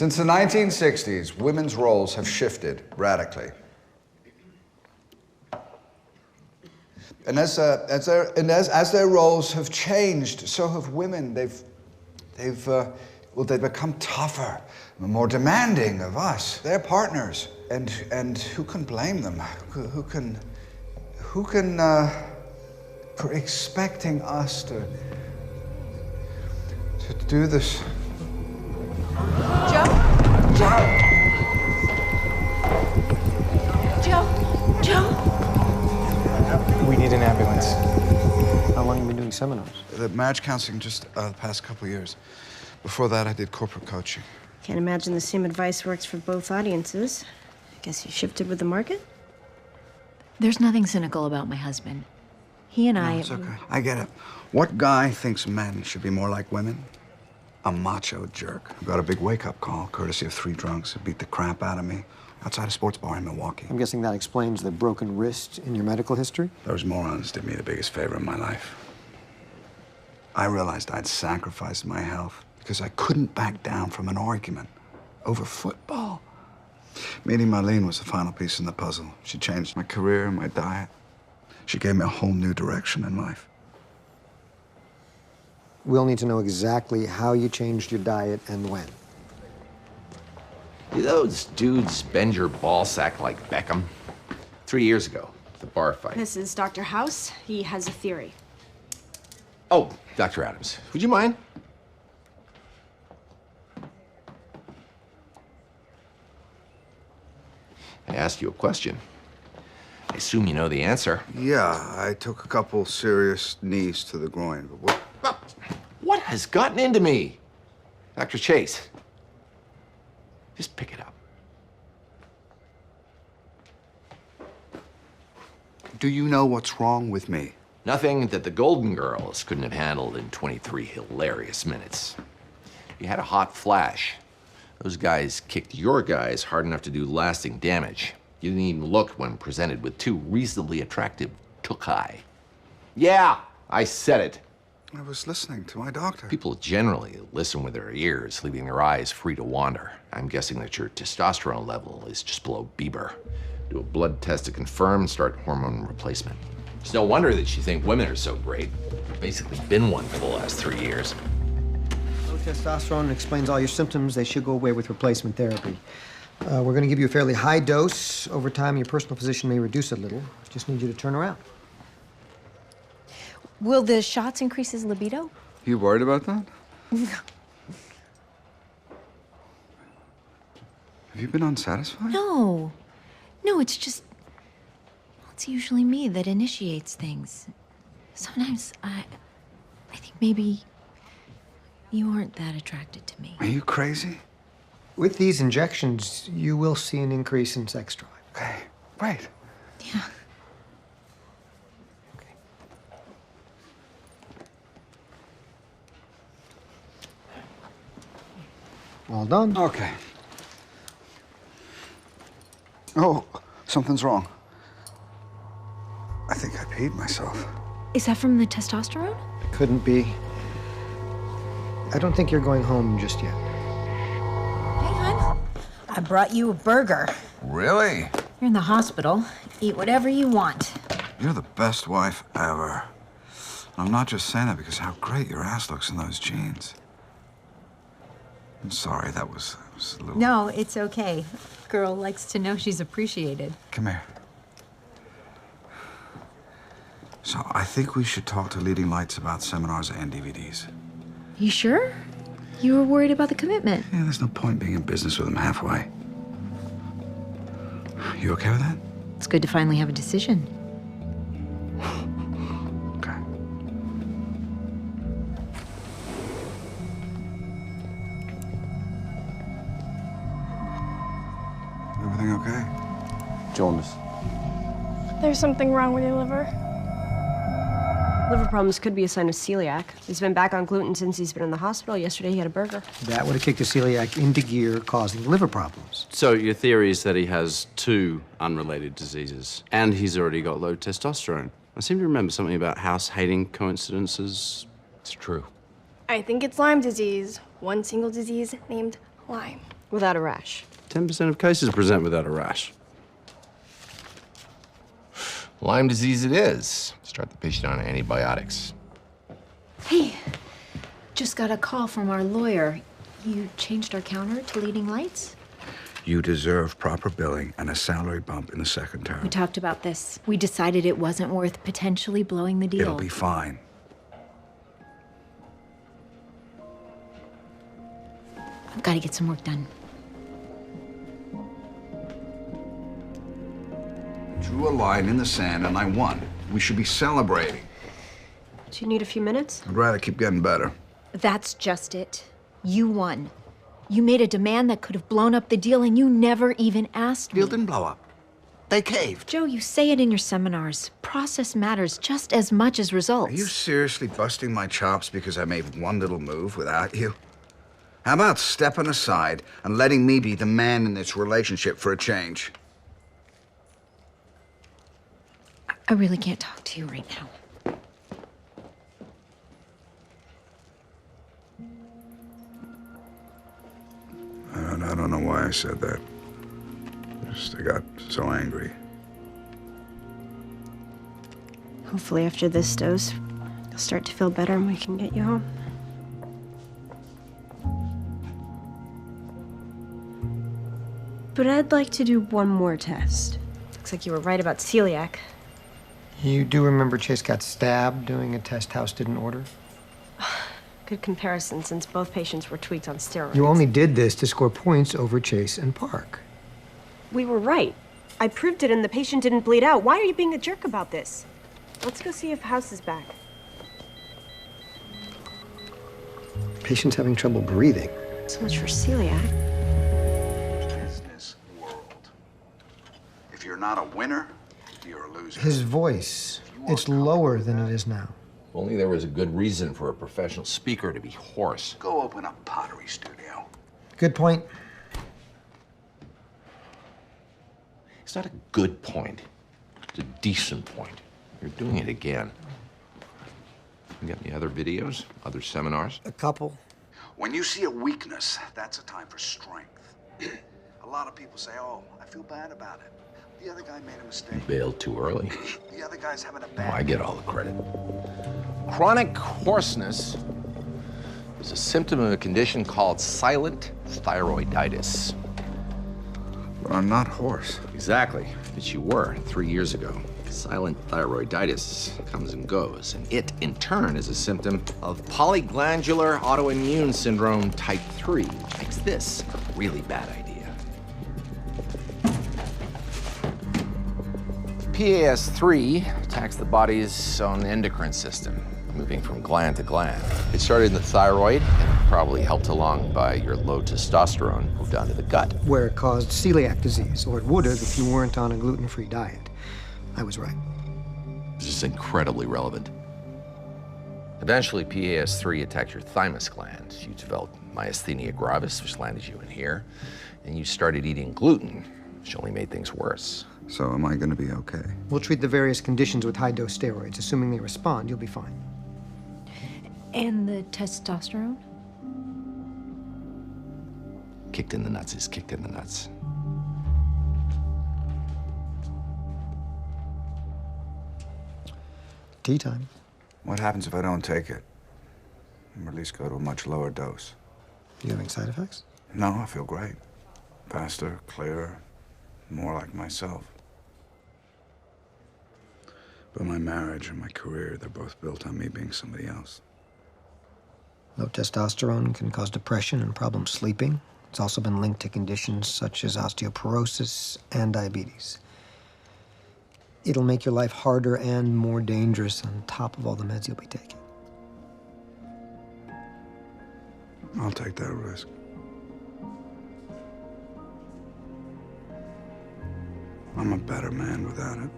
Since the 1960s, women's roles have shifted radically. And as their roles have changed, so have women. They've become tougher, more demanding of us, their partners. And who can blame them? Who can for expecting us to do this? Joe? We need an ambulance. How long have you been doing seminars? The marriage counseling just the past couple of years. Before that, I did corporate coaching. Can't imagine the same advice works for both audiences. I guess you shifted with the market? There's nothing cynical about my husband. He and I... No, it's okay. I get it. What guy thinks men should be more like women? A macho jerk who got a big wake-up call, courtesy of 3 drunks who beat the crap out of me outside a sports bar in Milwaukee. I'm guessing that explains the broken wrist in your medical history? Those morons did me the biggest favor in my life. I realized I'd sacrificed my health because I couldn't back down from an argument over football. Meeting Marlene was the final piece in the puzzle. She changed my career, my diet. She gave me a whole new direction in life. We'll need to know exactly how you changed your diet and when. Do those dudes bend your ball sack like Beckham? 3 years ago, the bar fight. This is Dr. House. He has a theory. Oh, Dr. Adams, would you mind? I asked you a question. I assume you know the answer. Yeah, I took a couple serious knees to the groin, but What has gotten into me? Dr. Chase, just pick it up. Do you know what's wrong with me? Nothing that the Golden Girls couldn't have handled in 23 hilarious minutes. You had a hot flash. Those guys kicked your guys hard enough to do lasting damage. You didn't even look when presented with 2 reasonably attractive tukai. Yeah, I said it. I was listening to my doctor. People generally listen with their ears, leaving their eyes free to wander. I'm guessing that your testosterone level is just below Bieber. Do a blood test to confirm, start hormone replacement. It's no wonder that you think women are so great. You've basically been one for the last 3 years. Low testosterone explains all your symptoms. They should go away with replacement therapy. We're going to give you a fairly high dose. Over time, your personal physician may reduce it a little. Just need you to turn around. Will the shots increase his libido? You worried about that? Have you been unsatisfied? No. No, it's just... It's usually me that initiates things. Sometimes I think maybe you aren't that attracted to me. Are you crazy? With these injections, you will see an increase in sex drive. Okay, right. Yeah. Okay. All done. Okay. Oh, something's wrong. I think I peed myself. Is that from the testosterone? It couldn't be. I don't think you're going home just yet. Hey, hon. I brought you a burger. Really? You're in the hospital. Eat whatever you want. You're the best wife ever. I'm not just saying that because how great your ass looks in those jeans. I'm sorry, that was a little... No, it's okay. Girl likes to know she's appreciated. Come here. So I think we should talk to leading lights about seminars and DVDs. You sure? You were worried about the commitment. Yeah, there's no point being in business with them halfway. You okay with that? It's good to finally have a decision. Okay. Everything okay? Jaundice. There's something wrong with your liver. Liver problems could be a sign of celiac. He's been back on gluten since he's been in the hospital. Yesterday he had a burger. That would have kicked the celiac into gear, causing liver problems. So your theory is that he has 2 unrelated diseases, and he's already got low testosterone. I seem to remember something about House hating coincidences. It's true. I think it's Lyme disease. One single disease named Lyme. Without a rash. 10% of cases present without a rash. Lyme disease it is. Start the patient on antibiotics. Hey, just got a call from our lawyer. You changed our counter to leading lights? You deserve proper billing and a salary bump in the second term. We talked about this. We decided it wasn't worth potentially blowing the deal. It'll be fine. I've got to get some work done. Drew a line in the sand and I won. We should be celebrating. Do you need a few minutes? I'd rather keep getting better. That's just it. You won. You made a demand that could have blown up the deal, and you never even asked me. Deal didn't blow up. They caved. Joe, you say it in your seminars. Process matters just as much as results. Are you seriously busting my chops because I made one little move without you? How about stepping aside and letting me be the man in this relationship for a change? I really can't talk to you right now. I don't know why I said that. I got so angry. Hopefully after this dose, you'll start to feel better and we can get you home. But I'd like to do one more test. Looks like you were right about celiac. You do remember Chase got stabbed doing a test House didn't order? Good comparison since both patients were tweaked on steroids. You only did this to score points over Chase and Park. We were right. I proved it and the patient didn't bleed out. Why are you being a jerk about this? Let's go see if House is back. Patient's having trouble breathing. So much for celiac. Business world. If you're not a winner, you're a loser. His voice, it's lower than it is now. If only there was a good reason for a professional speaker to be hoarse. Go open a pottery studio. Good point. It's not a good point. It's a decent point. You're doing it again. You got any other videos? Other seminars? A couple. When you see a weakness, that's a time for strength. A lot of people say, oh, I feel bad about it. The other guy made a mistake. Bailed too early. The other guy's having a Oh, bad I get all the credit. Chronic hoarseness is a symptom of a condition called silent thyroiditis. But I'm not hoarse. Exactly, but you were 3 years ago. Silent thyroiditis comes and goes, and it, in turn, is a symptom of polyglandular autoimmune syndrome type 3, which makes this a really bad idea. PAS3 attacks the body's own endocrine system, moving from gland to gland. It started in the thyroid and probably helped along by your low testosterone moved on to the gut. Where it caused celiac disease, or it would have if you weren't on a gluten-free diet. I was right. This is incredibly relevant. Eventually, PAS3 attacked your thymus gland. You developed myasthenia gravis, which landed you in here. And you started eating gluten, which only made things worse. So am I gonna be okay? We'll treat the various conditions with high-dose steroids. Assuming they respond, you'll be fine. And the testosterone? Kicked in the nuts is kicked in the nuts. Tea time. What happens if I don't take it? Or at least go to a much lower dose? You having side effects? No, I feel great. Faster, clearer, more like myself. But my marriage and my career, they're both built on me being somebody else. Low testosterone can cause depression and problems sleeping. It's also been linked to conditions such as osteoporosis and diabetes. It'll make your life harder and more dangerous on top of all the meds you'll be taking. I'll take that risk. I'm a better man without it.